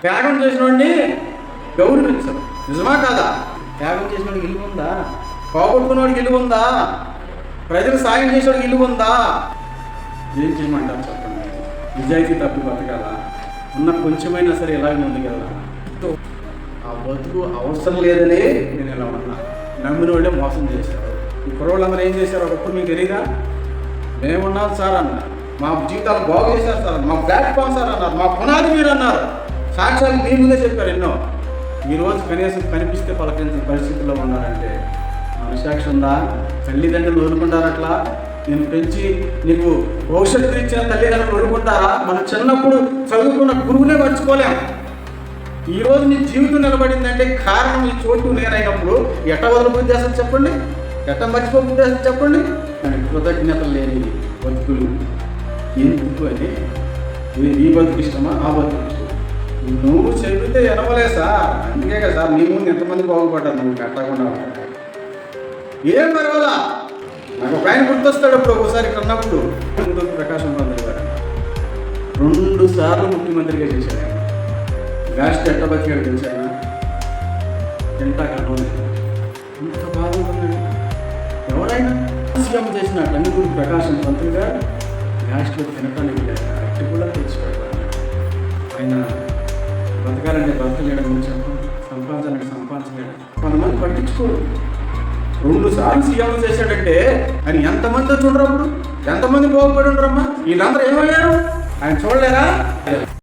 త్యాగం చేసిన వాడిని గౌరవించరు. నిజమా కాదా? త్యాగం చేసిన వాడికి విలువ ఉందా? పోగొట్టుకున్న వాడికి విలువ ఉందా? ప్రజలు సాయం చేసిన వాడికి విలువ ఉందా? ఏం చేయమంటారు చెప్పండి? నిజాయితీ తప్పి బతకాలా? ఉన్న కొంచెమైనా సరే ఇలాగే ముందుకెళ్ళాలా? ఆ బతుకు అవసరం లేదని నేను ఇలా ఉన్నా. నమ్మిన వాళ్ళే మోసం చేశారు. ఈ కుర్రోళ్ళందరూ ఏం చేశారు ఒకప్పుడు మీకు తెలియదా? మేమున్నాం సార్ అన్నారు, మా జీవితాలు బాగు చేశారు సార్, మా ప్లాట్ఫామ్ సార్ అన్నారు, మా పునాది మీరు అన్నారు. సాక్ష్యాలు మీ ముందే చెప్పారు ఎన్నో. ఈరోజు కనీసం కనిపిస్తే పలకరించిన పరిస్థితుల్లో ఉన్నారంటే మనసాక్షి ఉందా? తల్లిదండ్రులు వదులుకుంటారు అట్లా? నేను పెంచి నీకు భవిష్యత్తు ఇచ్చిన తల్లిదండ్రులు వదులుకుంటారా? మనం చిన్నప్పుడు చదువుకున్న గురువునే మర్చిపోలేం. ఈరోజు నీ జీవితం నిలబడిందంటే కారణం ఈ చోటు నేనైనప్పుడు ఎట్ట వదిలిపోతే అసలు చెప్పండి, ఎట్ట మర్చిపోతే అసలు చెప్పండి. కృతజ్ఞతలు లేని బతుకులు ఎందుకు అని? ఈ బతుకు ఇష్టమా, ఆ బతుకు ఇష్టమా? నువ్వు చెబితే ఎనవలే సార్. అందుకే కదా సార్ నీ ముందు ఎంతమంది బాగుపడ్డారు నువ్వు కట్టకుండా. ఏం పర్వాలా. నాకు ఒక ఆయన గుర్తొస్తాడు అప్పుడు ఒకసారి ఇక్కడ ఉన్నప్పుడు. ప్రకాశం పంతులు గారు 2 సార్లు ముఖ్యమంత్రిగా చేశాడు. ఆయన రాష్ట్ర ఎట్ట బతికాడు తెలిసాను. ఎంత కట్టం ఎంత బాగుంటుందండి. ఎవరైనా సీఎం చేసినట్టు అన్ని ప్రకాశం పంతులు గారు రాష్ట్రంలో తినటానికి అట్టి కూడా తెచ్చిపెట్టాలి. ఆయన బతకాలంటే బతకలేడం సంపాదించాలంటే సంపాదించలేడు. కొంతమంది పట్టించుకోరు. 2 సార్లు సీఎం చేశాడంటే ఆయన ఎంతమంది చూడరు, అప్పుడు ఎంతమంది బాగుపడి ఉండరమ్మా. వీళ్ళందరూ ఏమయ్యారు? ఆయన చూడలేరా?